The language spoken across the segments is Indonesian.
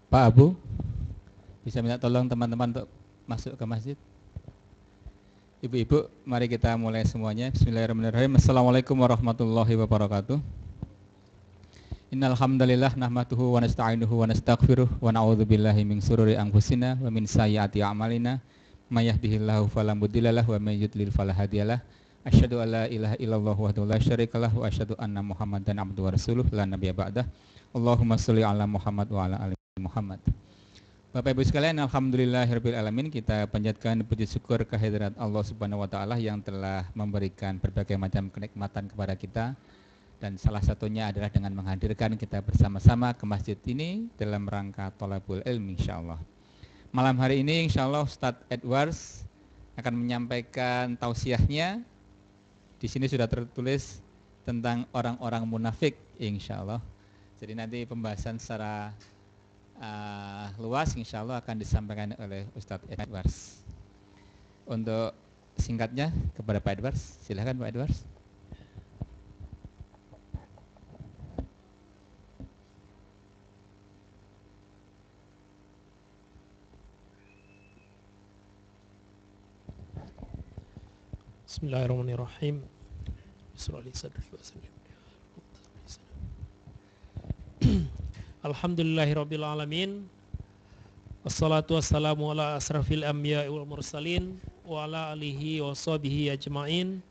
Pak Abu, bisa minta tolong teman-teman untuk masuk ke masjid. Ibu-ibu, mari kita mulai semuanya. Bismillahirrahmanirrahim. Assalamualaikum warahmatullahi wabarakatuh. Innal hamdalillah nahmaduhu wa nasta'inuhu wa nastaghfiruh wa na'udzubillahi min shururi anfusina wa min sayyiati a'malina. May yahdihillahu fala mudhillalah wa may yudlil fala hadiyalah. Asyhadu an la ilaha illallah wahdahu la syarikalah wa asyhadu anna Muhammadan abduhu wa rasuluh la nabiyya ba'dah. Allahumma shalli ala Muhammad wa ala ali Muhammad. Bapak Ibu sekalian, alhamdulillahirabbil alamin, kita panjatkan puji syukur kehadirat Allah Subhanahu wa taala yang telah memberikan berbagai macam kenikmatan kepada kita, dan salah satunya adalah dengan menghadirkan kita bersama-sama ke masjid ini dalam rangka thalabul ilmi insyaallah. Malam hari ini insyaallah Ustadz Edwards akan menyampaikan tausiahnya. Di sini sudah tertulis tentang orang-orang munafik insyaallah. Jadi nanti pembahasan secara luas insya Allah akan disampaikan oleh Ustadz Edwards. Untuk singkatnya kepada Pak Edwards, silakan Pak Edwards. Bismillahirrahmanirrahim. Alhamdulillahirabbil alamin. Wassalatu wassalamu ala asrafil anbiya'i wal mursalin wa ala alihi wa sahbihi ajma'in.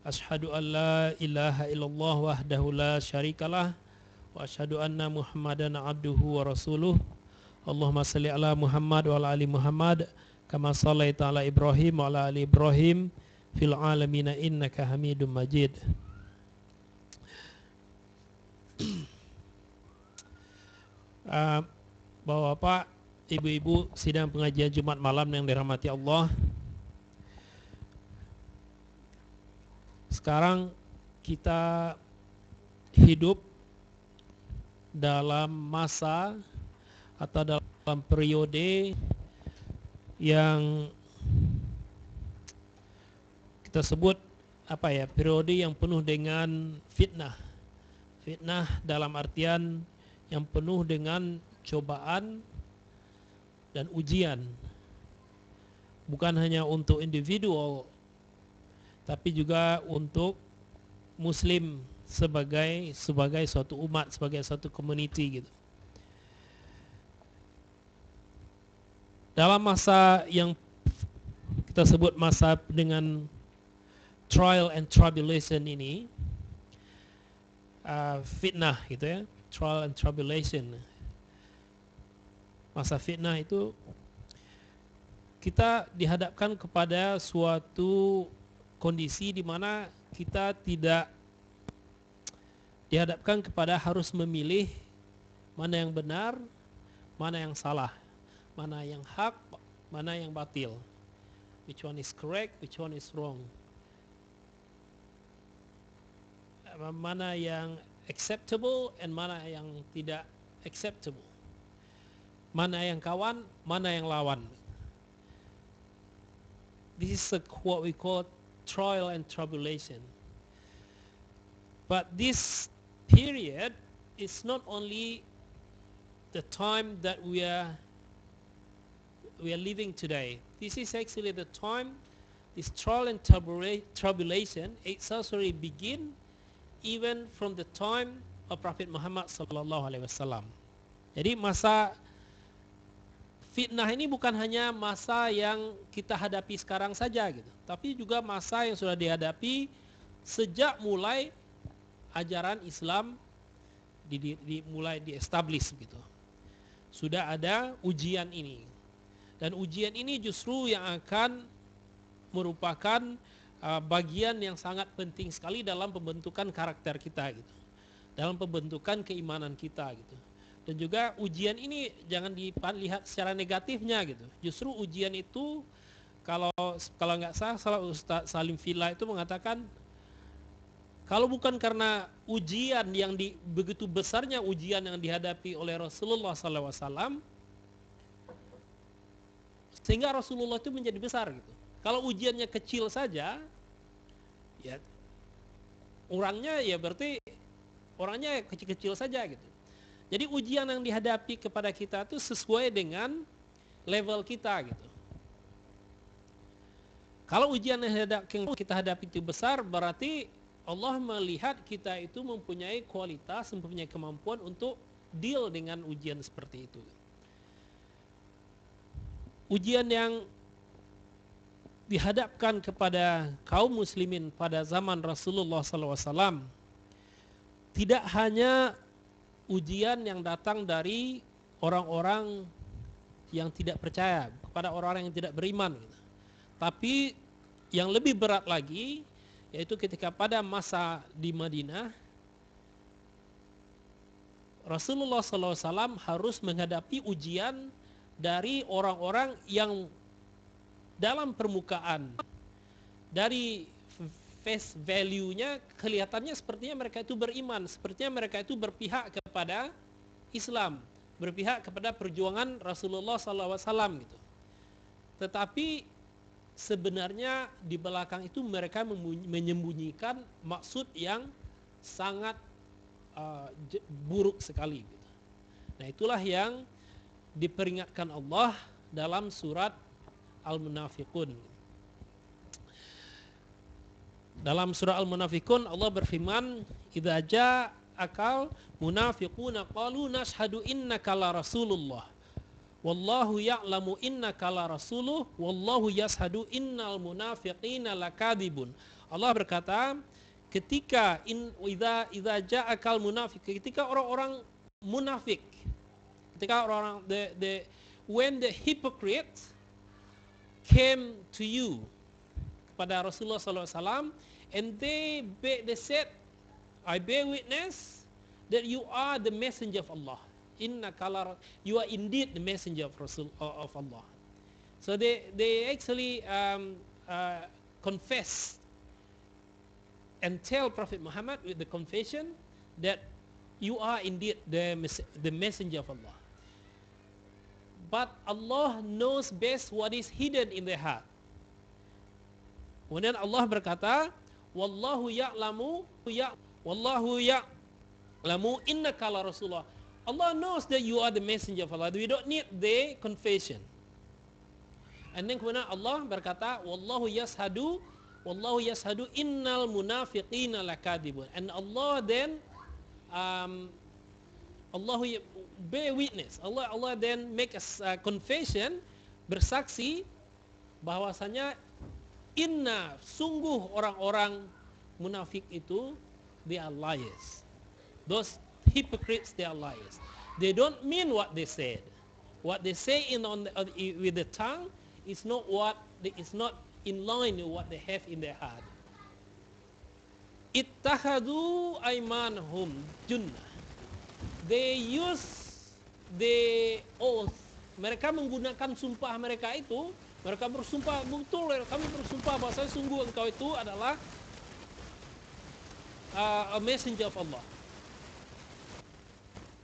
Asyhadu an la ilaha illallah wahdahu la syarikalah wa asyhadu anna Muhammadan abduhu wa rasuluh. Allahumma shalli ala Muhammad wa ala ali Muhammad kama shallaita ala Ibrahim wa ala ali Ibrahim fil alamin innaka Hamidum Majid. Bapak-bapak, ibu-ibu sidang pengajian Jumat malam yang dirahmati Allah. Sekarang kita hidup dalam masa atau dalam periode yang kita sebut periode yang penuh dengan fitnah. Fitnah dalam artian yang penuh dengan cobaan dan ujian, bukan hanya untuk individual tapi juga untuk muslim sebagai suatu umat, sebagai suatu community gitu. Dalam masa yang kita sebut masa dengan trial and tribulation ini, fitnah gitu ya, trial and tribulation. Masa fitnah itu kita dihadapkan kepada suatu kondisi di mana kita tidak dihadapkan kepada harus memilih mana yang benar, mana yang salah, mana yang hak, mana yang batil. Which one is correct, which one is wrong. Mana yang acceptable and mana yang tidak acceptable. Mana yang kawan, mana yang lawan. This is what we call trial and tribulation. But this period is not only the time that we are living today. This is actually the time, this trial and tribulation, it's actually begin even from the time of Prophet Muhammad sallallahu alaihi wasallam. Jadi masa fitnah ini bukan hanya masa yang kita hadapi sekarang saja gitu, tapi juga masa yang sudah dihadapi sejak mulai ajaran Islam mulai di-establish gitu. Sudah ada ujian ini. Dan ujian ini justru yang akan merupakan bagian yang sangat penting sekali dalam pembentukan karakter kita gitu. Dalam pembentukan keimanan kita gitu. Dan juga ujian ini jangan dilihat secara negatifnya gitu. Justru ujian itu kalau nggak salah Ustaz Salim Villa itu mengatakan, kalau bukan karena ujian yang begitu besarnya ujian yang dihadapi oleh Rasulullah SAW, sehingga Rasulullah itu menjadi besar gitu. Kalau ujiannya kecil saja, ya orangnya ya berarti orangnya kecil-kecil saja gitu. Jadi ujian yang dihadapi kepada kita itu sesuai dengan level kita gitu. Kalau ujian yang kita hadapi itu besar, berarti Allah melihat kita itu mempunyai kualitas, mempunyai kemampuan untuk deal dengan ujian seperti itu. Ujian yang dihadapkan kepada kaum muslimin pada zaman Rasulullah SAW tidak hanya ujian yang datang dari orang-orang yang tidak percaya, kepada orang-orang yang tidak beriman, tapi yang lebih berat lagi yaitu ketika pada masa di Madinah Rasulullah SAW harus menghadapi ujian dari orang-orang yang dalam permukaan dari face value-nya kelihatannya sepertinya mereka itu beriman, sepertinya mereka itu berpihak kepada Islam, berpihak kepada perjuangan Rasulullah SAW gitu. Tetapi sebenarnya di belakang itu mereka menyembunyikan maksud yang sangat buruk sekali gitu. Nah, itulah yang diperingatkan Allah dalam surat Al-Munafiqun. Dalam surah Al-Munafiqun Allah berfirman, "Idza ja'akal munafiquna qalu nashhadu innaka la rasulullah wallahu ya'lamu innaka la rasuluh wallahu yashhadu innal munafiqina lakadzibun." Allah berkata, ketika idza ja'akal munafiq, ketika orang-orang munafik, ketika orang when the hypocrite came to you, kepada Rasulullah SAW, and they said, I bear witness that you are the messenger of Allah. You are indeed the messenger of Allah. So they actually confess and tell Prophet Muhammad with the confession that you are indeed the messenger of Allah. But Allah knows best what is hidden in their heart. Kemudian Allah berkata, wallahu ya'lamu innaka la rasulullah. Allah knows that you are the messenger of Allah. We don't need the confession. And then kemudian Allah berkata, wallahu yashhadu innal munafiqina lakadzibun. And Allah then Allah bear witness. Allah then make a confession, bersaksi bahwasanya inna, sungguh orang-orang munafik itu they are liars. Those hypocrites, they are liars. They don't mean what they said. What they say with the tongue is not in line with what they have in their heart. Ittakhadhu aymanahum junnah. They use the oath. Mereka menggunakan sumpah mereka itu. Mereka bersumpah, betul kami bersumpah bahwa sungguh engkau itu adalah a messenger of Allah.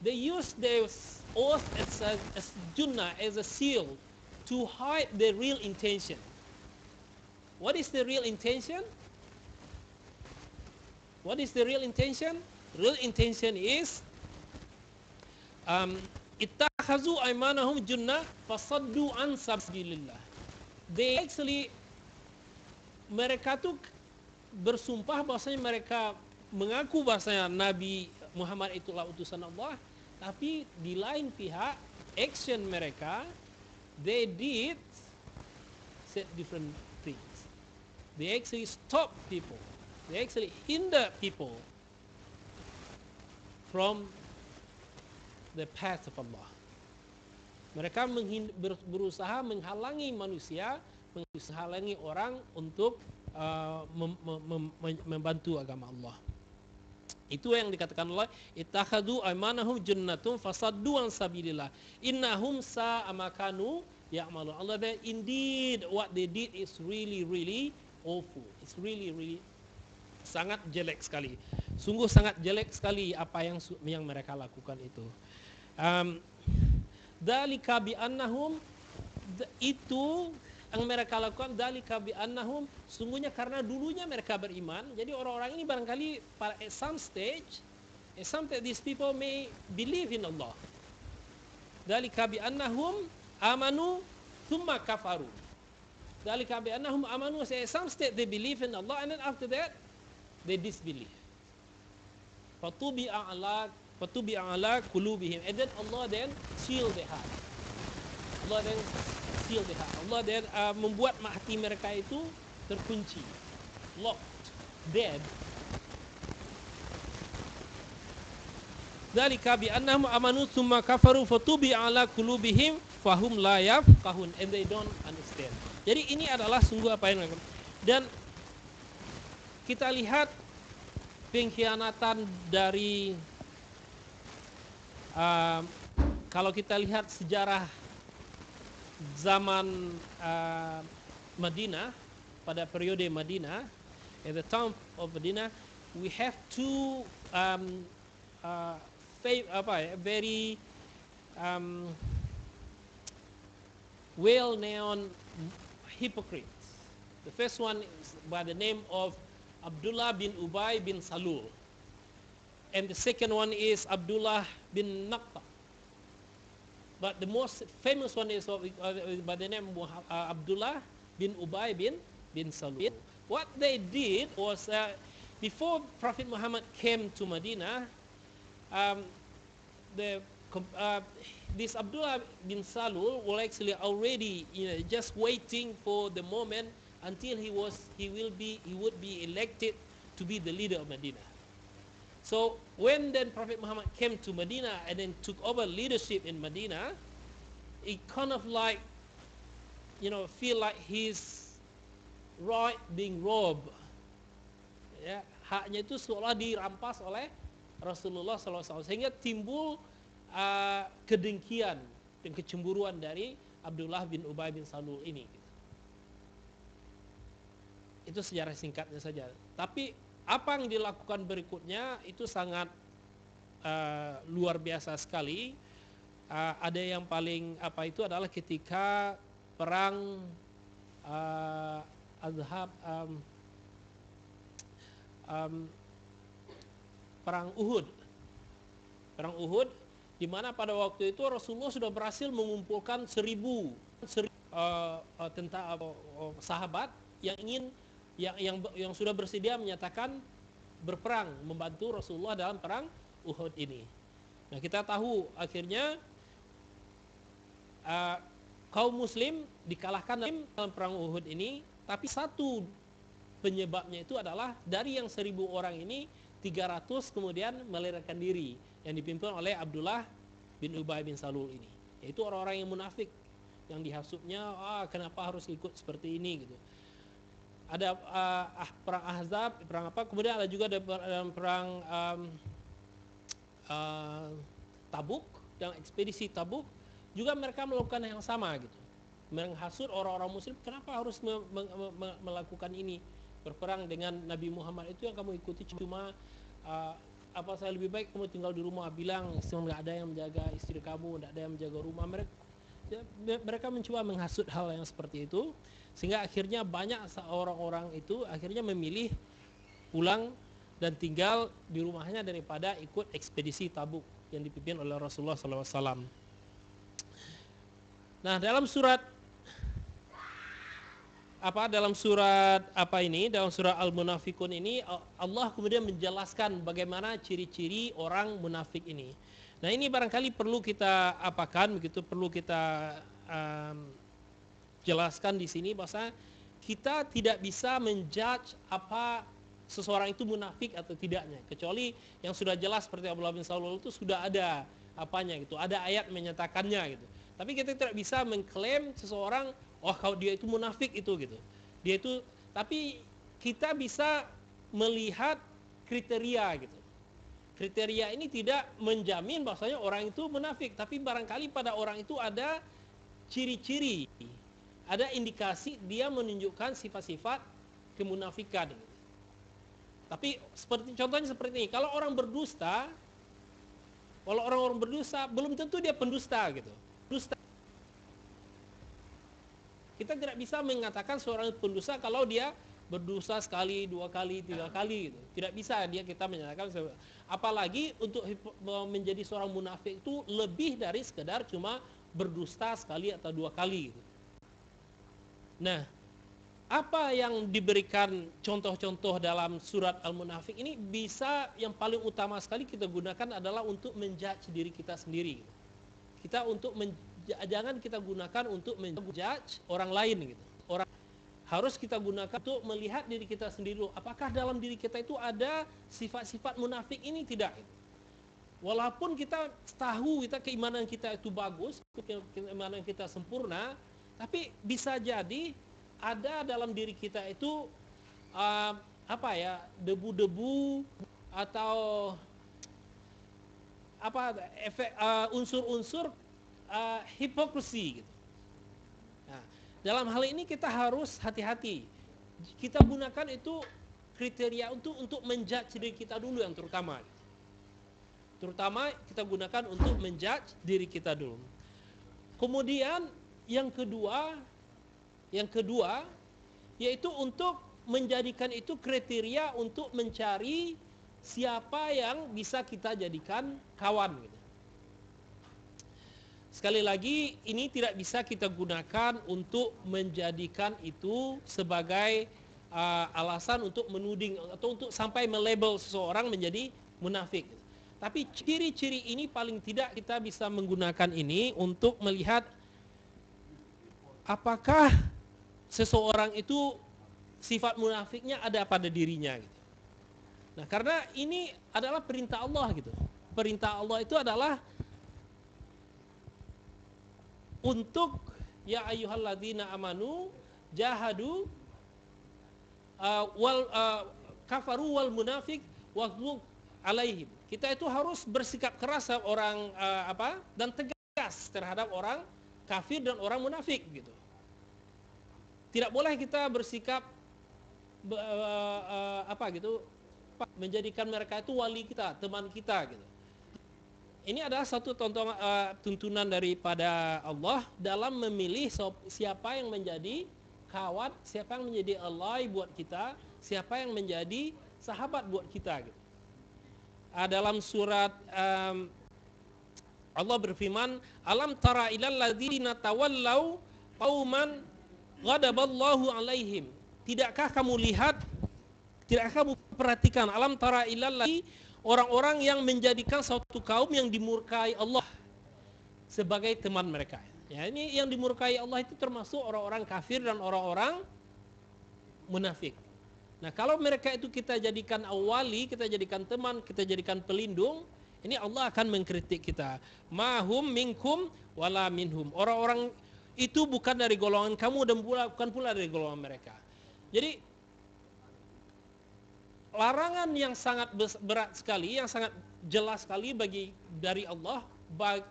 They use their oath as junnah, as a seal, to hide their real intention. What is the real intention? What is the real intention? Real intention is ittakhazu aymanahum junnah fasaddu an sabilillah. They actually, mereka tuh bersumpah bahwasanya mereka mengaku bahwasanya Nabi Muhammad itulah utusan Allah, tapi di lain pihak action mereka, they did said different things. They actually stop people. They actually hinder people from the path of Allah. Mereka berusaha menghalangi manusia, menghalangi orang untuk membantu agama Allah. Itu yang dikatakan Allah, ittakhadhu aymanahum jannatun fasaddu an sabilillah innahum sa'a ma kanu ya'malun. Allah said, indeed what they did is really awful. It's really sangat jelek sekali. Sungguh sangat jelek sekali apa yang mereka lakukan itu. Dzalika bi annahum, itu yang mereka lakukan, dzalika bi annahum, sungguhnya karena dulunya mereka beriman. Jadi orang-orang ini barangkali at some stage Sometimes these people may believe in Allah. Dzalika bi annahum amanu thumma kafaru. Dzalika bi annahum amanu, some state they believe in Allah, and then after that they disbelieve. Fatubi'a ala qulubihim, and then Allah then seal their heart. Allah then seal their heart. Allah then membuat hati mereka itu terkunci, locked, dead. Dzalika bi annahum amanu tsumma kafaru fatubi'a ala qulubihim fahum la yafqahun, and they don't understand. Jadi ini adalah sungguh apa yang dilakukan. Dan kita lihat pengkhianatan dari kalau kita lihat sejarah zaman Madinah, pada periode Madinah, at the time of Madinah, we have two very well-known hypocrites. The first one is by the name of Abdullah bin Ubay bin Salul, and the second one is Abdullah bin Naqta. But the most famous one is by the name of Abdullah bin Ubay bin Salul. What they did was, before Prophet Muhammad came to Medina, this Abdullah bin Salul was actually already, just waiting for the moment until he would be elected to be the leader of Medina. So when then Prophet Muhammad came to Medina and then took over leadership in Medina, it kind of like, feel like he's right being robbed. Ya, haknya itu seolah dirampas oleh Rasulullah SAW, sehingga timbul kedengkian dan kecemburuan dari Abdullah bin Ubay bin Salul ini. Itu sejarah singkatnya saja. Tapi apa yang dilakukan berikutnya itu sangat luar biasa sekali. Ada yang paling itu adalah ketika perang perang Uhud. Perang Uhud, di mana pada waktu itu Rasulullah sudah berhasil mengumpulkan 1.000 tentara sahabat yang sudah bersedia menyatakan berperang membantu Rasulullah dalam perang Uhud ini. Nah, kita tahu akhirnya kaum muslim dikalahkan dalam perang Uhud ini, tapi satu penyebabnya itu adalah dari yang 1.000 orang ini 300 kemudian melarikan diri yang dipimpin oleh Abdullah bin Ubay bin Salul ini. Yaitu orang-orang yang munafik yang dihasutnya, kenapa harus ikut seperti ini gitu. Ada perang Ahzab, perang apa? Kemudian ada juga dalam perang Tabuk, dan ekspedisi Tabuk juga mereka melakukan yang sama gitu. Menghasut orang-orang muslim, kenapa harus melakukan ini? Berperang dengan Nabi Muhammad itu yang kamu ikuti cuma saya lebih baik kamu tinggal di rumah, bilang nggak ada yang menjaga istri kamu, nggak ada yang menjaga rumah. Mereka mencoba menghasut hal yang seperti itu, sehingga akhirnya banyak orang-orang itu akhirnya memilih pulang dan tinggal di rumahnya daripada ikut ekspedisi Tabuk yang dipimpin oleh Rasulullah SAW. Nah, dalam surat Al-Munafikun ini Allah kemudian menjelaskan bagaimana ciri-ciri orang munafik ini. Nah, ini barangkali perlu kita perlu kita jelaskan di sini, bahwa kita tidak bisa menjudge apa seseorang itu munafik atau tidaknya, kecuali yang sudah jelas seperti Abdullah bin Salul itu sudah ada apanya gitu, ada ayat menyatakannya gitu. Tapi kita tidak bisa mengklaim seseorang, kalau dia itu munafik itu gitu. Dia itu, tapi kita bisa melihat kriteria gitu. Kriteria ini tidak menjamin bahwasanya orang itu munafik, tapi barangkali pada orang itu ada ciri-ciri, ada indikasi dia menunjukkan sifat-sifat kemunafikan. Tapi contohnya seperti ini, kalau orang berdusta belum tentu dia pendusta gitu. Kita tidak bisa mengatakan seorang pendusta kalau dia berdosa sekali, 2 kali, 3 kali gitu. Tidak bisa kita menyatakan, apalagi untuk menjadi seorang munafik itu lebih dari sekedar cuma berdusta sekali atau 2 kali gitu. Nah, apa yang diberikan contoh-contoh dalam surat Al-Munafik ini bisa yang paling utama sekali kita gunakan adalah untuk menjudge diri kita sendiri. Kita jangan kita gunakan untuk menjudge orang lain gitu. Harus kita gunakan untuk melihat diri kita sendiri. Apakah dalam diri kita itu ada sifat-sifat munafik ini? Tidak. Walaupun kita tahu keimanan kita itu bagus, keimanan kita sempurna, tapi bisa jadi ada dalam diri kita itu debu-debu atau efek unsur-unsur hipokrisi gitu. Nah, dalam hal ini kita harus hati-hati. Kita gunakan itu kriteria untuk menjudge diri kita dulu yang terutama. Terutama kita gunakan untuk menjudge diri kita dulu. Kemudian yang kedua yaitu untuk menjadikan itu kriteria untuk mencari siapa yang bisa kita jadikan kawan gitu. Sekali lagi, ini tidak bisa kita gunakan untuk menjadikan itu sebagai alasan untuk menuding atau untuk sampai melabel seseorang menjadi munafik. Tapi ciri-ciri ini paling tidak kita bisa menggunakan ini untuk melihat apakah seseorang itu sifat munafiknya ada pada dirinya gitu. Nah, karena ini adalah perintah Allah gitu. Perintah Allah itu adalah untuk ya ayyuhalladzina amanu jahadu kafaru wal munafik waghlub alaihim. Kita itu harus bersikap keras orang dan tegas terhadap orang kafir dan orang munafik gitu. Tidak boleh kita bersikap menjadikan mereka itu wali kita, teman kita gitu. Ini adalah satu tuntunan daripada Allah dalam memilih siapa yang menjadi kawan, siapa yang menjadi ally buat kita, siapa yang menjadi sahabat buat kita gitu. Dalam surat Allah berfirman, alam tara ilal ladzina tawallau qauman ghadaballahu alaihim. Tidakkah kamu perhatikan, alam tara ilal orang-orang yang menjadikan suatu kaum yang dimurkai Allah sebagai teman mereka. Ya, ini yang dimurkai Allah itu termasuk orang-orang kafir dan orang-orang munafik. Nah, kalau mereka itu kita jadikan awali, kita jadikan teman, kita jadikan pelindung, ini Allah akan mengkritik kita. Mahum minkum wala minhum. Orang-orang itu bukan dari golongan kamu dan bukan pula dari golongan mereka. Jadi larangan yang sangat berat sekali, yang sangat jelas sekali dari Allah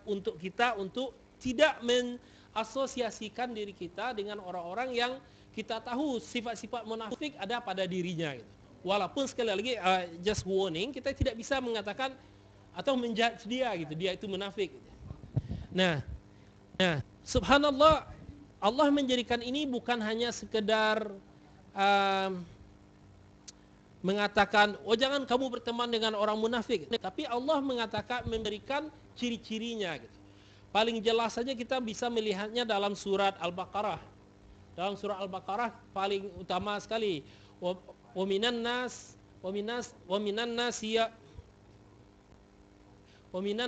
untuk kita untuk tidak mengasosiasikan diri kita dengan orang-orang yang kita tahu sifat-sifat munafik ada pada dirinya gitu. Walaupun sekali lagi just warning, kita tidak bisa mengatakan atau menjudge dia gitu, dia itu munafik gitu. Nah, subhanallah, Allah menjadikan ini bukan hanya sekedar mengatakan, oh jangan kamu berteman dengan orang munafik, tapi Allah memberikan ciri-cirinya gitu. Paling jelas saja kita bisa melihatnya dalam surat Al-Baqarah. Dalam surah Al-Baqarah paling utama sekali, wa minan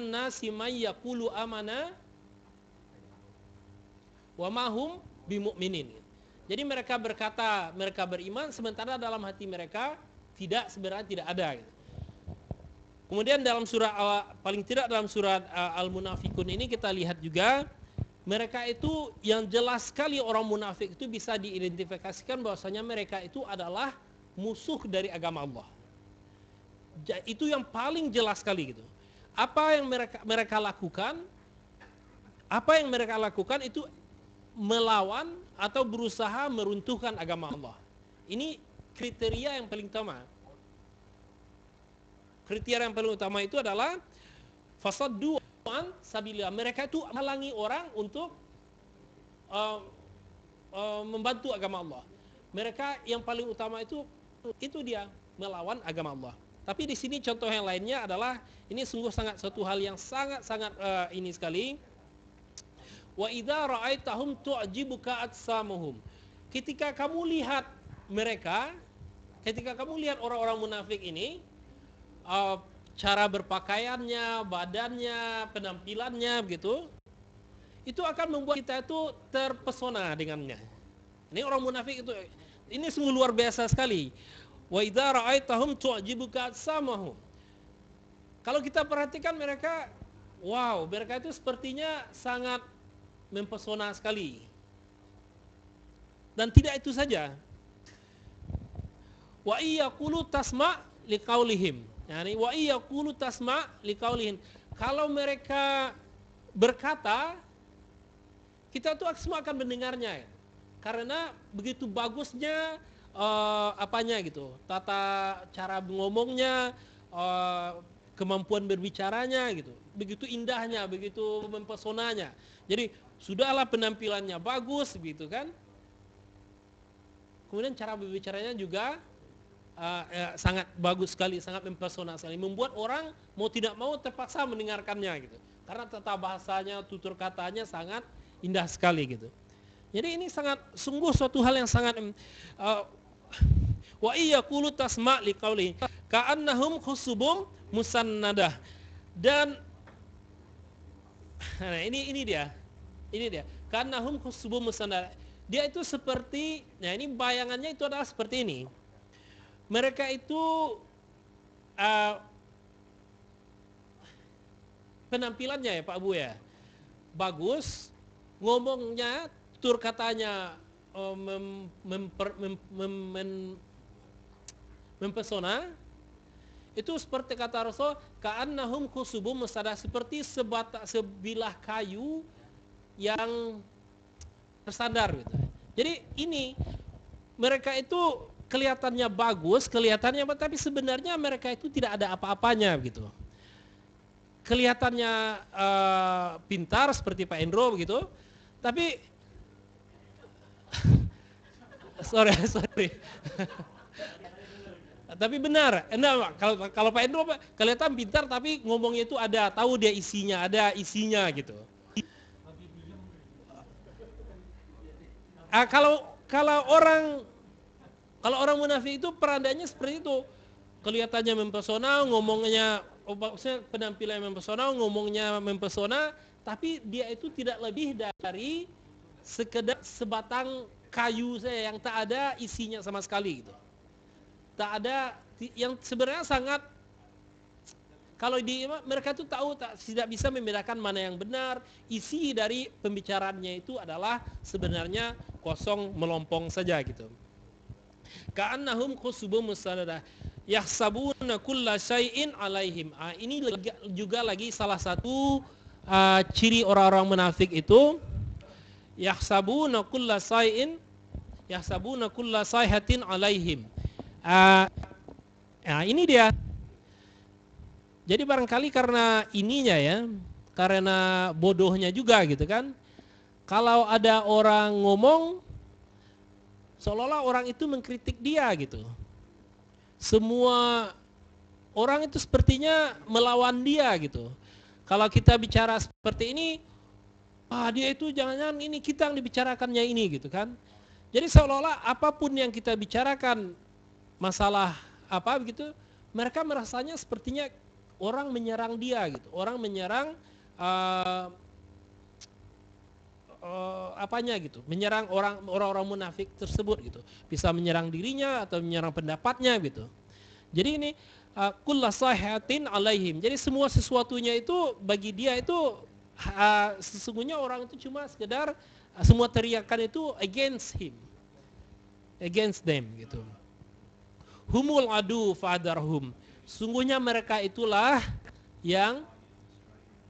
nasi may yaqulu amana wa ma hum bimu'minin. Jadi mereka berkata mereka beriman sementara dalam hati mereka sebenarnya tidak ada gitu. Kemudian dalam paling tidak dalam surat Al-Munafikun ini kita lihat juga mereka itu yang jelas sekali orang munafik itu bisa diidentifikasikan bahwasanya mereka itu adalah musuh dari agama Allah. Itu yang paling jelas sekali gitu. Apa yang mereka lakukan? Apa yang mereka lakukan itu melawan atau berusaha meruntuhkan agama Allah. Ini kriteria yang paling utama. Kriteria yang paling utama itu adalah fasaddu an sabilillah. Mereka itu halangi orang untuk membantu agama Allah. mereka yang paling utama itu dia melawan agama Allah. Tapi di sini contoh yang lainnya adalah ini sungguh sangat suatu hal yang sangat ini sekali. Wa idza ra'aitahum tu'jibuka atsamuhum. Ketika kamu lihat mereka, ketika kamu lihat orang-orang munafik ini, cara berpakaiannya, badannya, penampilannya begitu, itu akan membuat kita itu terpesona dengannya. Ini orang munafik itu, ini sungguh luar biasa sekali. Wa idza ra'aitahum tu'jibuka atsamuhum. Kalau kita perhatikan mereka, wow, mereka itu sepertinya sangat mempesona sekali. Dan tidak itu saja. Wa iyaqulu tasma' liqaulihim. Yani wa iyaqulu tasma' liqaulihim. Kalau mereka berkata, kita tuh semua akan mendengarnya. Karena begitu bagusnya apanya gitu, tata cara ngomongnya, kemampuan berbicaranya gitu, begitu indahnya, begitu mempesonanya. Jadi sudahlah penampilannya bagus gitu kan, kemudian cara berbicaranya juga sangat bagus sekali, sangat mempesona sekali, membuat orang mau tidak mau terpaksa mendengarkannya gitu, karena tata bahasanya, tutur katanya sangat indah sekali gitu. Jadi ini sangat sungguh suatu hal yang sangat wa iyaqulu tasma' liqauli ka'annahum khusubum musannadah. Dan nah ini dia ka'annahum khusubum musannadah. Dia itu seperti, nah ini bayangannya itu adalah seperti ini. Mereka itu penampilannya ya Pak Bu ya, bagus, ngomongnya, tutur katanya mempesona. Itu seperti kata Rasul, ka'annahum khusubum musannadah, seperti sebilah kayu yang bersandar gitu. Jadi ini mereka itu kelihatannya bagus, kelihatannya, tapi sebenarnya mereka itu tidak ada apa-apanya gitu. Kelihatannya pintar seperti Pak Endro begitu, tapi sorry. Tapi benar, enggak, kalau Pak Endro kelihatan pintar tapi ngomongnya itu ada, tahu dia isinya, ada isinya gitu. Kalau orang munafik itu perandaannya seperti itu, kelihatannya mempesona, ngomongnya, maksudnya penampilannya mempesona, ngomongnya mempesona, tapi dia itu tidak lebih dari sekedar sebatang kayu saja yang tak ada isinya sama sekali gitu. Tak ada, yang sebenarnya sangat, kalau mereka itu tahu, tidak bisa membedakan mana yang benar. Isi dari pembicaraannya itu adalah sebenarnya kosong, melompong saja gitu. Ka'annahum khusubum musannadah yahsabuna kulla syai'in alaihim. Ini juga lagi salah satu ciri orang-orang munafik itu, yahsabuna kulla sayhatin alaihim. Ini dia. Jadi barangkali karena ininya ya, karena bodohnya juga gitu kan. Kalau ada orang ngomong, seolah-olah orang itu mengkritik dia gitu. Semua orang itu sepertinya melawan dia gitu. Kalau kita bicara seperti ini, dia itu jangan-jangan ini kita yang dibicarakannya ini gitu kan. Jadi seolah-olah apapun yang kita bicarakan, masalah apa begitu, mereka merasanya sepertinya orang menyerang dia gitu. Orang menyerang apanya gitu, menyerang orang-orang munafik tersebut gitu. Bisa menyerang dirinya atau menyerang pendapatnya gitu. Jadi ini kullu sahatin alaihim. Jadi semua sesuatunya itu bagi dia itu sesungguhnya orang itu cuma sekedar semua teriakan itu against him, against them gitu. Humul adu fadarhum. Sungguhnya mereka itulah yang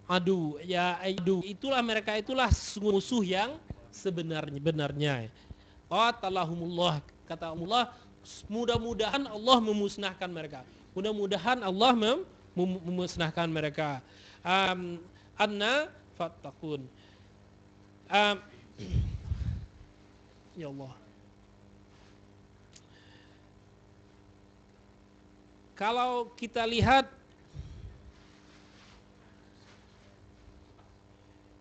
adu, itulah mereka itulah musuh yang sebenarnya. Qatalahumullah, kata Allah, mudah-mudahan Allah memusnahkan mereka. Mudah-mudahan Allah memusnahkan mereka. Anna fattaqun. Ya Allah. kalau kita lihat,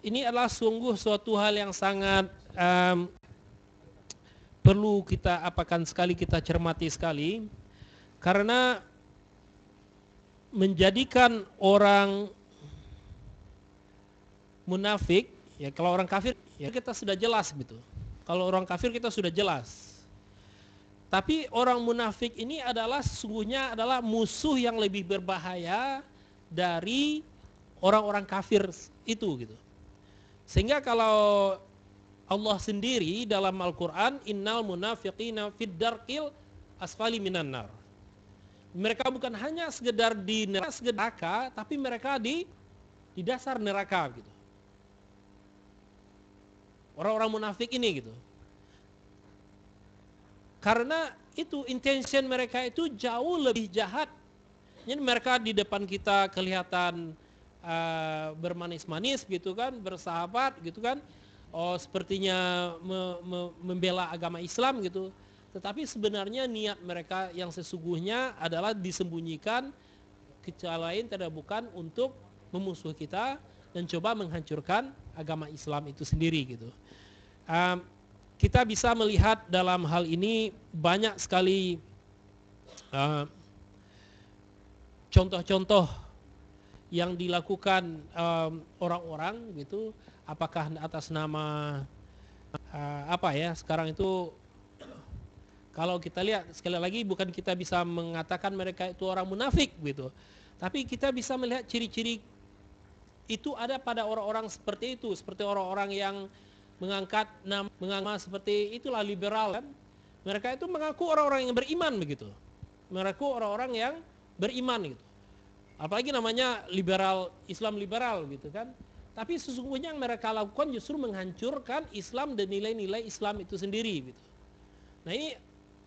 ini adalah sungguh suatu hal yang sangat perlu kita kita cermati sekali, karena menjadikan orang munafik, ya kalau orang kafir ya kita sudah jelas gitu. Kalau orang kafir kita sudah jelas. Tapi orang munafik ini adalah sesungguhnya adalah musuh yang lebih berbahaya dari orang-orang kafir itu gitu. Sehingga kalau Allah sendiri dalam Al-Quran, innal munafiqina fid darqil asfali minan nar. Mereka bukan hanya sekedar di neraka, tapi mereka di dasar neraka gitu. Orang-orang munafik ini gitu. Karena itu intention mereka itu jauh lebih jahat. Jadi mereka di depan kita kelihatan bermanis-manis gitu kan, bersahabat gitu kan. Oh sepertinya membela agama Islam gitu. Tetapi sebenarnya niat mereka yang sesungguhnya adalah disembunyikan, kecuali lain tidak bukan untuk memusuhi kita dan coba menghancurkan agama Islam itu sendiri gitu. Kita bisa melihat dalam hal ini banyak sekali contoh-contoh yang dilakukan orang-orang gitu, apakah atas nama sekarang itu kalau kita lihat sekali lagi bukan kita bisa mengatakan mereka itu orang munafik gitu, tapi kita bisa melihat ciri-ciri itu ada pada orang-orang seperti itu, seperti orang-orang yang mengangkat nama seperti itulah liberal kan. Mereka itu mengaku orang-orang yang beriman begitu. Mengaku orang-orang yang beriman gitu. Apalagi namanya liberal, Islam liberal gitu kan. Tapi sesungguhnya yang mereka lakukan justru menghancurkan Islam dan nilai-nilai Islam itu sendiri gitu. Nah ini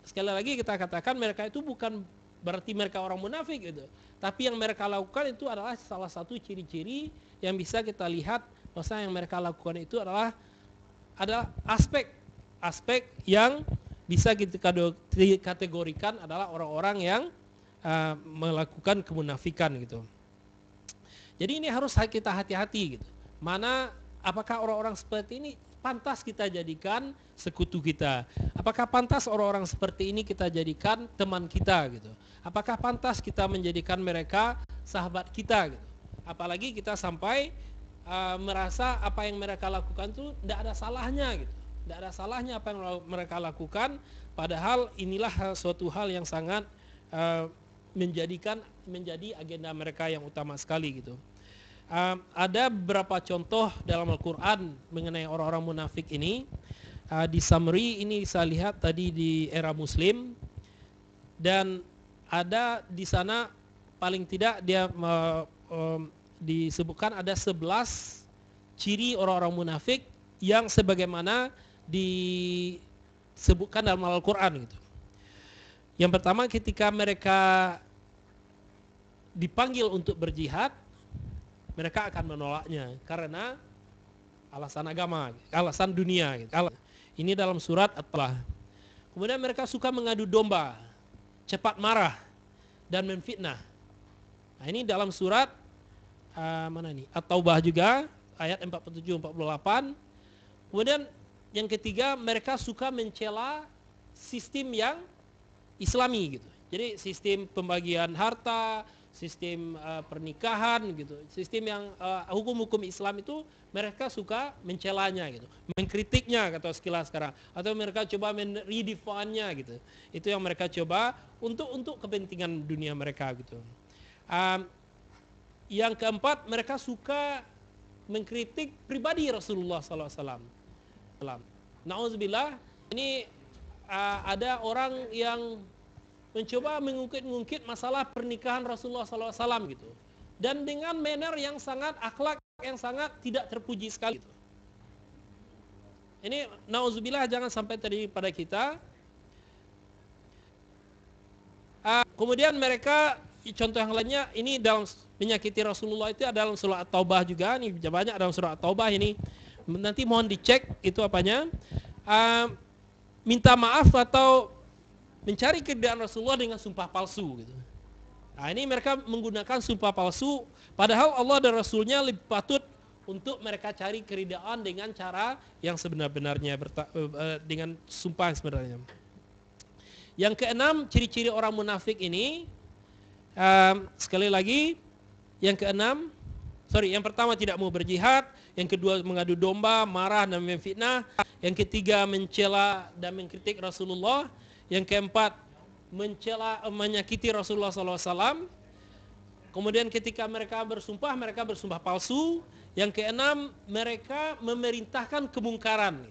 sekali lagi kita katakan mereka itu bukan berarti mereka orang munafik gitu. Tapi yang mereka lakukan itu adalah salah satu ciri-ciri yang bisa kita lihat bahwa yang mereka lakukan itu adalah aspek yang bisa kita kategorikan adalah orang-orang yang melakukan kemunafikan gitu. Jadi ini harus kita hati-hati gitu. Mana apakah orang-orang seperti ini pantas kita jadikan sekutu kita? Apakah pantas orang-orang seperti ini kita jadikan teman kita gitu? Apakah pantas kita menjadikan mereka sahabat kita gitu? Apalagi kita sampai merasa apa yang mereka lakukan itu tidak ada salahnya gitu. Tidak ada salahnya apa yang mereka lakukan, padahal inilah suatu hal yang sangat menjadi agenda mereka yang utama sekali gitu. Ada beberapa contoh dalam Al-Quran mengenai orang-orang munafik ini. Di summary ini saya lihat tadi di era Muslim, dan ada di sana paling tidak dia disebutkan ada 11 ciri orang-orang munafik yang sebagaimana disebutkan dalam Al-Quran gitu. Yang pertama, ketika mereka dipanggil untuk berjihad, mereka akan menolaknya karena alasan agama, alasan dunia gitu. Ini dalam surat At-Taubah. Kemudian mereka suka mengadu domba, cepat marah dan memfitnah. Nah, ini dalam surat At-Taubah juga ayat 47-48. Kemudian yang ketiga, mereka suka mencela sistem yang Islami gitu. Jadi sistem pembagian harta, sistem pernikahan gitu. Sistem yang hukum-hukum Islam itu mereka suka mencelanya gitu. Mengkritiknya kata sekilas sekarang, atau mereka coba redefine-nya gitu. Itu yang mereka coba untuk kepentingan dunia mereka gitu. Yang keempat, mereka suka mengkritik pribadi Rasulullah SAW. Na'udzubillah, ini ada orang yang mencoba mengungkit masalah pernikahan Rasulullah SAW gitu, dan dengan manner yang sangat akhlak yang sangat tidak terpuji sekali gitu. Ini na'udzubillah jangan sampai terjadi pada kita. Kemudian mereka, contoh yang lainnya ini dalam menyakiti Rasulullah itu ada dalam surah At-Taubah juga. Ini banyak dalam surah At-Taubah ini. Nanti mohon dicek itu apanya. Minta maaf atau mencari keridhaan Rasulullah dengan sumpah palsu gitu. Ini mereka menggunakan sumpah palsu, padahal Allah dan Rasulnya lebih patut untuk mereka cari keridaan dengan cara yang sebenar-benarnya, dengan sumpah yang sebenarnya. Yang keenam, ciri-ciri orang munafik ini, sekali lagi, yang pertama tidak mau berjihad, yang kedua mengadu domba, marah dan memfitnah, yang ketiga mencela dan mengkritik Rasulullah, yang keempat menyakiti Rasulullah SAW. Kemudian ketika mereka bersumpah palsu. Yang keenam, mereka memerintahkan kemungkaran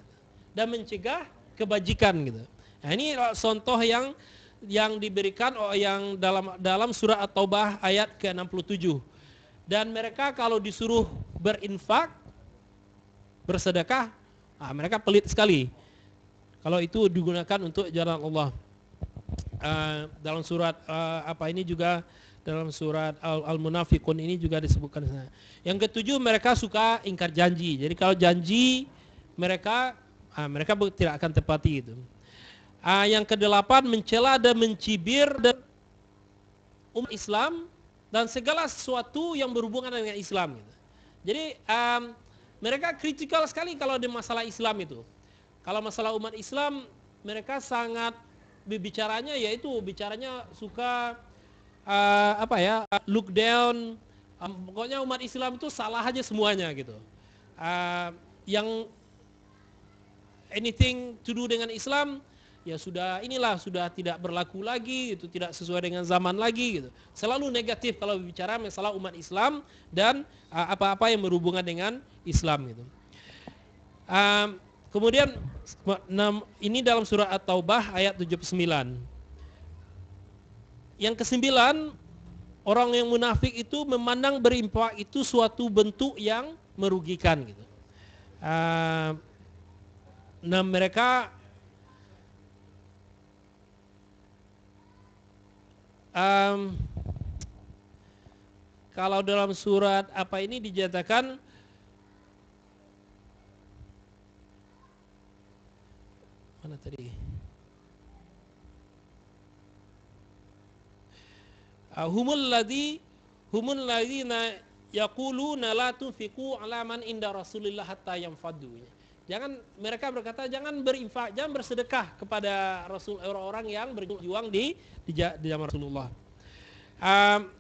dan mencegah kebajikan gitu. Nah, ini contoh yang diberikan yang dalam surah At-Taubah ayat ke-67. Dan mereka kalau disuruh berinfak, bersedekah, mereka pelit sekali. Kalau itu digunakan untuk jalan Allah. Dalam surat ini juga dalam surat Al-Munafiqun ini juga disebutkan. Yang ketujuh, mereka suka ingkar janji. Jadi kalau janji mereka tidak akan tepati itu. Yang kedelapan, mencela dan mencibir dan umat Islam dan segala sesuatu yang berhubungan dengan Islam gitu. Jadi mereka kritikal sekali kalau ada masalah Islam itu. Kalau masalah umat Islam, mereka sangat bicaranya suka look down. Pokoknya umat Islam itu salah aja semuanya gitu. Yang anything to do dengan Islam ya sudah tidak berlaku lagi, itu tidak sesuai dengan zaman lagi gitu. Selalu negatif kalau bicara masalah umat Islam dan apa-apa yang berhubungan dengan Islam gitu. Kemudian ini dalam surah At-Taubah ayat 79. Yang kesembilan, orang yang munafik itu memandang berinfak itu suatu bentuk yang merugikan gitu. Mereka kalau dalam surat ini dinyatakan mana tadi? Humul ladzina yaquluna la tunfiqu ala man inda Rasulillah hatta yanfaddu. Mereka berkata jangan berinfak, jangan bersedekah kepada orang-orang yang berjuang di zaman Rasulullah.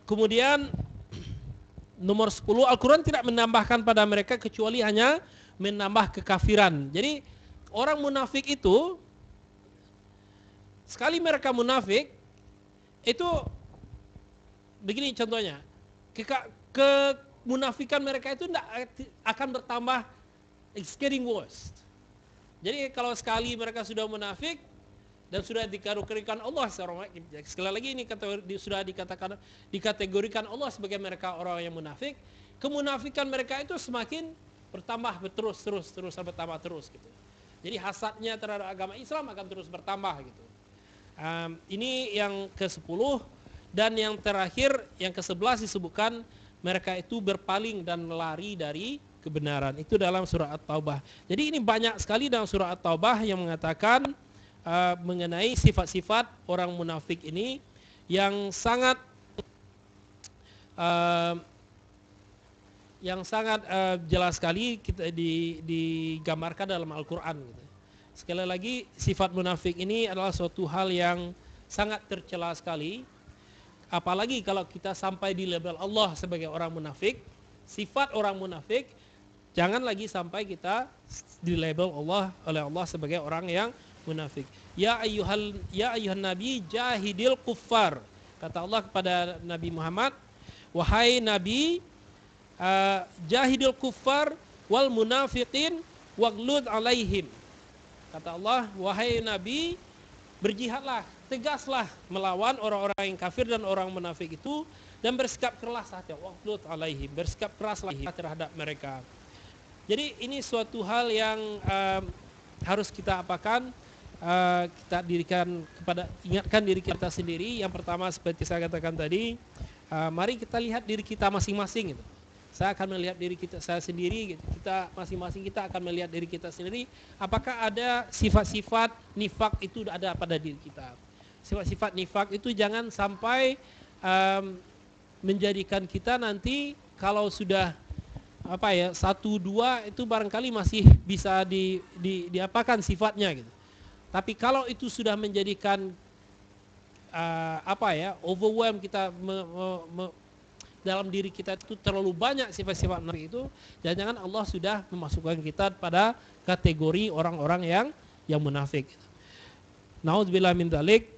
Kemudian nomor 10, Al-Quran tidak menambahkan pada mereka kecuali hanya menambah kekafiran. Jadi orang munafik itu, sekali mereka munafik, itu begini contohnya, kemunafikan mereka itu tidak akan bertambah, it's getting worse. Jadi kalau sekali mereka sudah munafik dan sudah dikategorikan Allah, sekali lagi ini sudah dikategorikan Allah sebagai mereka orang yang munafik, kemunafikan mereka itu semakin bertambah terus bertambah terus gitu. Jadi hasadnya terhadap agama Islam akan terus bertambah gitu. Ini yang ke-10. Dan yang terakhir, yang ke-11 disebutkan mereka itu berpaling dan lari dari kebenaran. Itu dalam surah At-Taubah. Jadi ini banyak sekali dalam surah At-Taubah yang mengatakan mengenai sifat-sifat orang munafik ini yang sangat jelas sekali kita digambarkan dalam Al-Quran gitu. Sekali lagi, sifat munafik ini adalah suatu hal yang sangat tercela sekali. Apalagi kalau kita sampai di label Allah sebagai orang munafik, sifat orang munafik, jangan lagi sampai kita di label oleh Allah sebagai orang yang munafik. Ya ayyuhan nabi jahidil kuffar. Kata Allah kepada Nabi Muhammad, wahai Nabi, jahidil kuffar wal munafiqin waghlud alaihim. Kata Allah, wahai Nabi, berjihadlah, tegaslah melawan orang-orang yang kafir dan orang munafik itu, dan bersikap keras saja, waghlud alaihim, bersikap keraslah terhadap mereka. Jadi ini suatu hal yang harus kita apakan, kita ingatkan diri kita sendiri. Yang pertama seperti saya katakan tadi, mari kita lihat diri kita masing-masing gitu. Saya akan melihat diri saya sendiri, kita masing-masing kita akan melihat diri kita sendiri, apakah ada sifat-sifat nifak itu ada pada diri kita. Sifat-sifat nifak itu jangan sampai menjadikan kita nanti kalau sudah apa ya 1-2 itu barangkali masih bisa diapakan sifatnya gitu. Tapi kalau itu sudah menjadikan overwhelm kita dalam diri kita itu terlalu banyak sifat-sifat munafik itu, jangan-jangan Allah sudah memasukkan kita pada kategori orang-orang yang munafik. Nauzubillah min dzalik.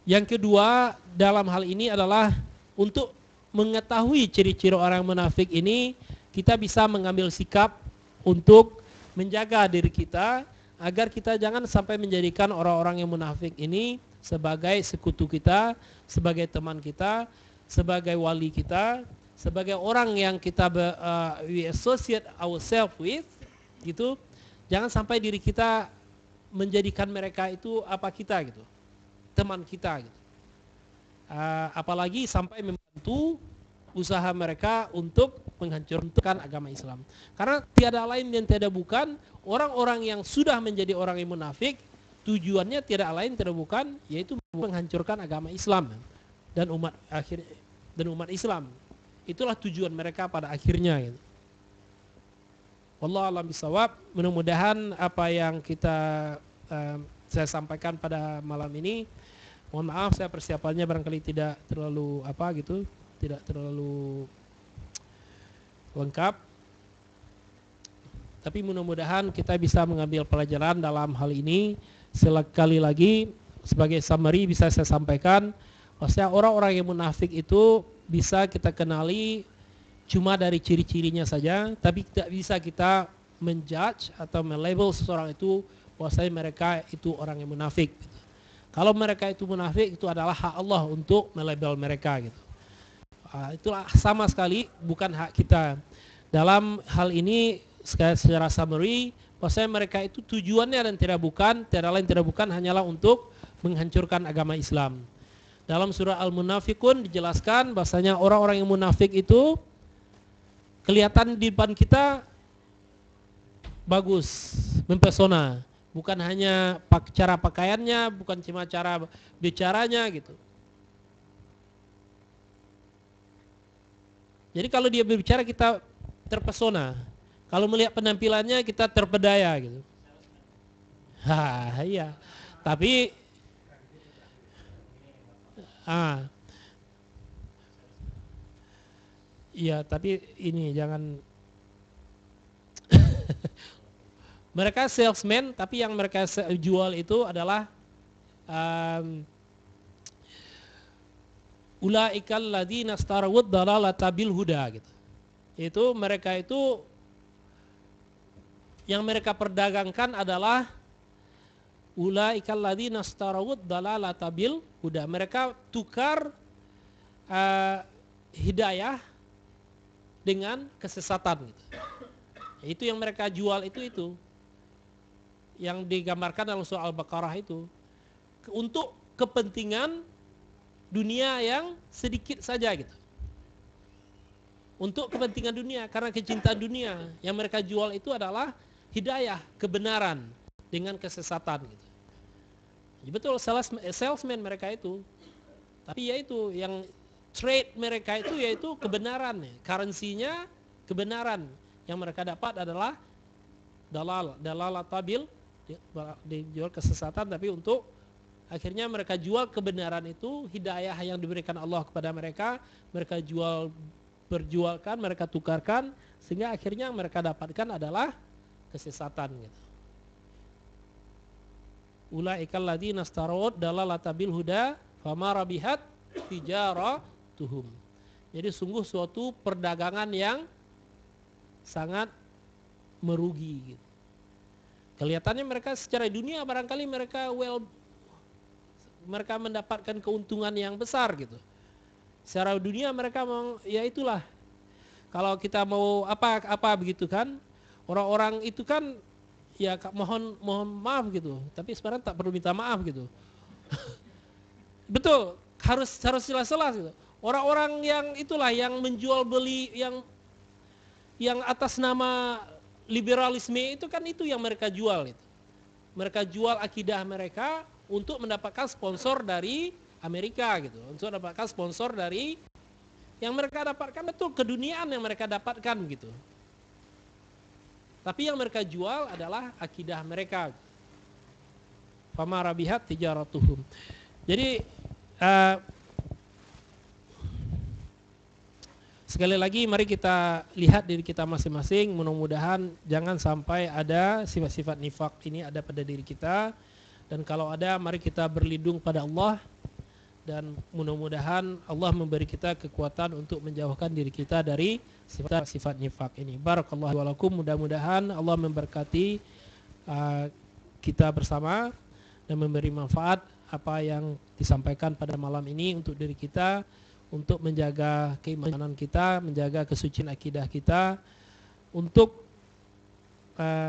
Yang kedua dalam hal ini adalah untuk mengetahui ciri-ciri orang munafik ini, kita bisa mengambil sikap untuk menjaga diri kita agar kita jangan sampai menjadikan orang-orang yang munafik ini sebagai sekutu kita, sebagai teman kita, sebagai wali kita, sebagai orang yang kita we associate ourselves with gitu. Jangan sampai diri kita menjadikan mereka itu apa kita gitu, teman kita gitu. Apalagi sampai membantu usaha mereka untuk menghancurkan agama Islam. Karena tiada lain dan tiada bukan orang-orang yang sudah menjadi orang yang munafik, tujuannya tiada lain tiada bukan yaitu menghancurkan agama Islam dan umat Islam. Itulah tujuan mereka pada akhirnya gitu. Wallahu a'lam bishawab. Mudah-mudahan apa yang saya sampaikan pada malam ini, mohon maaf saya persiapannya barangkali tidak terlalu tidak terlalu lengkap. Tapi mudah-mudahan kita bisa mengambil pelajaran dalam hal ini. Sekali lagi sebagai summary bisa saya sampaikan bahwasanya orang-orang yang munafik itu bisa kita kenali cuma dari ciri-cirinya saja, tapi tidak bisa kita menjudge atau melabel seseorang itu bahwasanya mereka itu orang yang munafik. Kalau mereka itu munafik, itu adalah hak Allah untuk melabel mereka gitu. Itulah sama sekali bukan hak kita. Dalam hal ini secara summary, bahwasanya mereka itu tujuannya dan tiada lain tidak bukan hanyalah untuk menghancurkan agama Islam. Dalam surah Al-Munafiqun dijelaskan bahwasanya orang-orang yang munafik itu kelihatan di depan kita bagus, mempesona. Bukan hanya cara pakaiannya, bukan cuma cara bicaranya gitu. Jadi kalau dia berbicara kita terpesona. Kalau melihat penampilannya kita terpedaya gitu. Iya. Tapi iya, tapi ini jangan mereka salesman, tapi yang mereka jual itu adalah ulaikal ladzina starawud dalalata bil huda gitu. Itu mereka itu yang mereka perdagangkan adalah ulaikal ladzina starawud dalalata bil huda. Mereka tukar hidayah dengan kesesatan gitu. Itu yang mereka jual itu yang digambarkan dalam surah Al-Baqarah itu untuk kepentingan dunia yang sedikit saja gitu. Untuk kepentingan dunia, karena kecintaan dunia yang mereka jual itu adalah hidayah, kebenaran dengan kesesatan gitu. Ya betul, salesman mereka itu. Tapi yaitu yang trade mereka itu yaitu kebenaran, currency-nya kebenaran. Yang mereka dapat adalah dalalabil, dijual kesesatan, tapi untuk akhirnya mereka jual kebenaran itu, hidayah yang diberikan Allah kepada mereka, mereka perjualkan, mereka tukarkan, sehingga akhirnya yang mereka dapatkan adalah kesesatan gitu. Ulaikal ladzina starawad dalalata bil huda fama rabihat tijaratuhum. Jadi sungguh suatu perdagangan yang sangat merugi gitu. Kelihatannya mereka secara dunia barangkali mereka mendapatkan keuntungan yang besar gitu. Secara dunia mereka ya itulah. Kalau kita mau apa begitu kan, orang-orang itu kan ya mohon maaf gitu. Tapi sebenarnya tak perlu minta maaf gitu. Betul, harus jelas-jelas gitu. Orang-orang yang itulah yang menjual beli yang atas nama liberalisme itu kan itu yang mereka jual itu. Mereka jual akidah mereka untuk mendapatkan sponsor dari Amerika gitu, untuk mendapatkan sponsor dari Yang mereka dapatkan betul keduniaan yang mereka dapatkan gitu. Tapi yang mereka jual adalah akidah mereka. Fama rabihat tijaratuhum. Jadi sekali lagi mari kita lihat diri kita masing-masing. Mudah-mudahan jangan sampai ada sifat-sifat nifak ini ada pada diri kita. Dan kalau ada, mari kita berlindung pada Allah. Dan mudah-mudahan Allah memberi kita kekuatan untuk menjauhkan diri kita dari sifat-sifat nifak ini. Barakallahu walakum. Mudah-mudahan Allah memberkati kita bersama dan memberi manfaat apa yang disampaikan pada malam ini untuk diri kita, untuk menjaga keimanan kita, menjaga kesucian akidah kita, untuk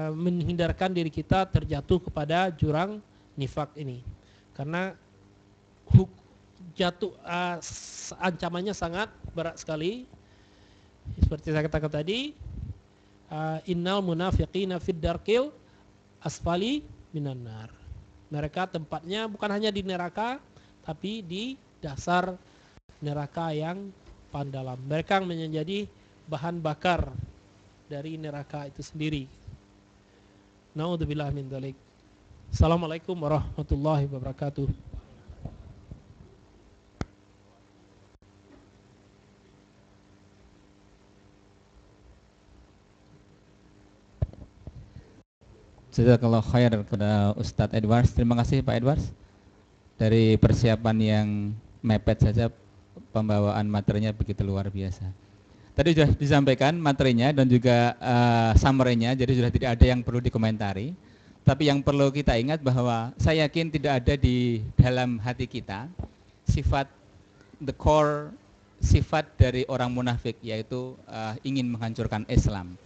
menghindarkan diri kita terjatuh kepada jurang nifak ini. Karena ancamannya sangat berat sekali. Seperti saya katakan tadi, innal munafiqina fid darkil asfali minan nar. Mereka tempatnya bukan hanya di neraka, tapi di dasar neraka yang pandalam. Mereka menjadi bahan bakar dari neraka itu sendiri. Na'udzubillah min dzalik. Assalamualaikum warahmatullahi wabarakatuh. Jazakallah khair kepada Ustadz Edwards. Terima kasih Pak Edwards. Dari persiapan yang mepet saja pembawaan materinya begitu luar biasa. Tadi sudah disampaikan materinya dan juga summary-nya, jadi sudah tidak ada yang perlu dikomentari. Tapi yang perlu kita ingat bahwa saya yakin tidak ada di dalam hati kita sifat the core sifat dari orang munafik, yaitu ingin menghancurkan Islam.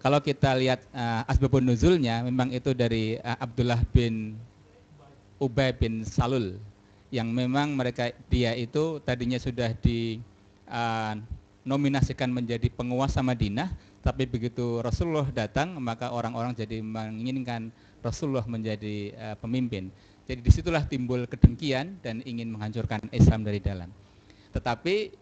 Kalau kita lihat asbabun nuzulnya, memang itu dari Abdullah bin Ubay bin Salul, yang memang dia itu tadinya sudah dinominasikan menjadi penguasa Madinah, tapi begitu Rasulullah datang, maka orang-orang jadi menginginkan Rasulullah menjadi pemimpin. Jadi disitulah timbul kedengkian dan ingin menghancurkan Islam dari dalam. Tetapi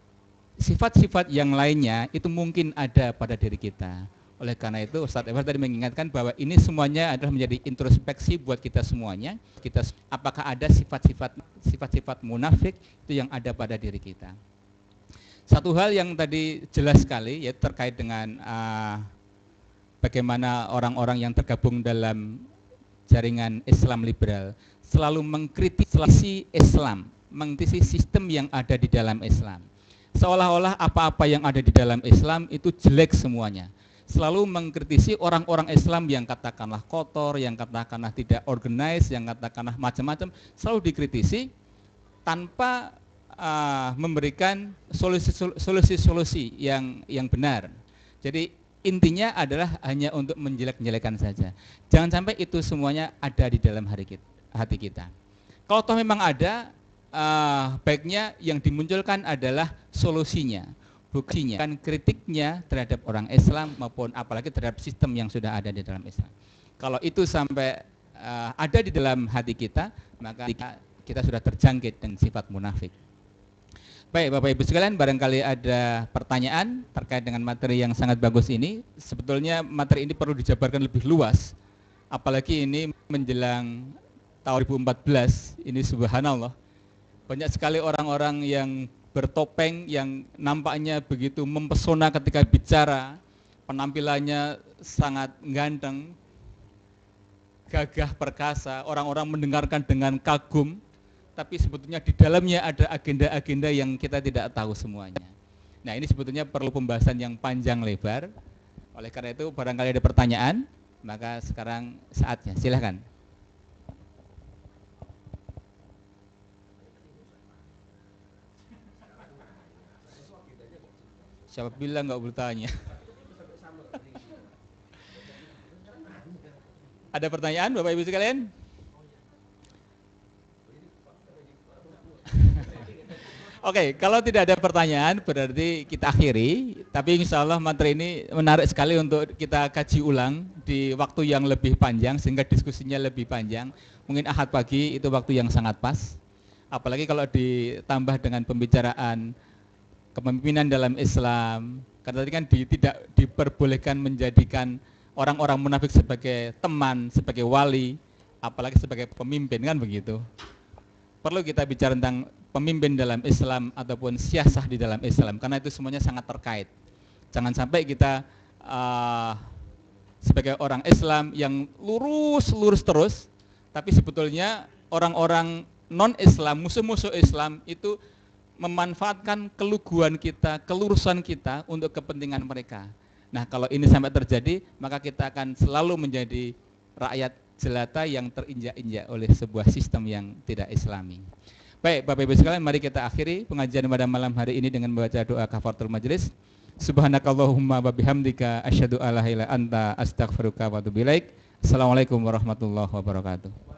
sifat-sifat yang lainnya itu mungkin ada pada diri kita. Oleh karena itu Ustadz Edwards tadi mengingatkan bahwa ini semuanya adalah menjadi introspeksi buat kita semuanya. Apakah ada sifat-sifat munafik itu yang ada pada diri kita. Satu hal yang tadi jelas sekali yaitu terkait dengan bagaimana orang-orang yang tergabung dalam jaringan Islam liberal selalu mengkritisi Islam, mengkritisi sistem yang ada di dalam Islam. Seolah-olah apa-apa yang ada di dalam Islam itu jelek semuanya. Selalu mengkritisi orang-orang Islam yang katakanlah kotor, yang katakanlah tidak organized, yang katakanlah macam-macam, selalu dikritisi tanpa memberikan solusi-solusi yang benar. Jadi intinya adalah hanya untuk menjelek-jelekan saja. Jangan sampai itu semuanya ada di dalam hati kita. Kalau toh memang ada, baiknya yang dimunculkan adalah solusinya, bukan kritiknya terhadap orang Islam maupun apalagi terhadap sistem yang sudah ada di dalam Islam. Kalau itu sampai ada di dalam hati kita, maka kita sudah terjangkit dengan sifat munafik. Baik Bapak Ibu sekalian, barangkali ada pertanyaan terkait dengan materi yang sangat bagus ini. Sebetulnya materi ini perlu dijabarkan lebih luas, apalagi ini menjelang tahun 2014, ini subhanallah. Banyak sekali orang-orang yang bertopeng yang nampaknya begitu mempesona ketika bicara, penampilannya sangat ganteng, gagah perkasa, orang-orang mendengarkan dengan kagum, tapi sebetulnya di dalamnya ada agenda-agenda yang kita tidak tahu semuanya. Nah, ini sebetulnya perlu pembahasan yang panjang lebar. Oleh karena itu barangkali ada pertanyaan, maka sekarang saatnya, silahkan. Siapa bilang nggak bertanya? Ada pertanyaan Bapak Ibu sekalian? Oke, kalau tidak ada pertanyaan berarti kita akhiri. Tapi insya Allah materi ini menarik sekali untuk kita kaji ulang di waktu yang lebih panjang sehingga diskusinya lebih panjang. Mungkin Ahad pagi itu waktu yang sangat pas. Apalagi kalau ditambah dengan pembicaraan kepemimpinan dalam Islam. Karena tadi kan tidak diperbolehkan menjadikan orang-orang munafik sebagai teman, sebagai wali, apalagi sebagai pemimpin, kan begitu. Perlu kita bicara tentang pemimpin dalam Islam ataupun siasah di dalam Islam, karena itu semuanya sangat terkait. Jangan sampai kita sebagai orang Islam yang lurus terus, tapi sebetulnya orang-orang non-Islam, musuh-musuh Islam itu memanfaatkan keluguan kita, kelurusan kita untuk kepentingan mereka. Nah, kalau ini sampai terjadi, maka kita akan selalu menjadi rakyat jelata yang terinjak-injak oleh sebuah sistem yang tidak Islami. Baik, Bapak Ibu sekalian, mari kita akhiri pengajian pada malam hari ini dengan membaca doa kafaratul majelis. Subhanakallahumma wa bihamdika asyhadu alla ilaha illa anta astaghfiruka wa atubu ilaik. Assalamualaikum warahmatullahi wabarakatuh.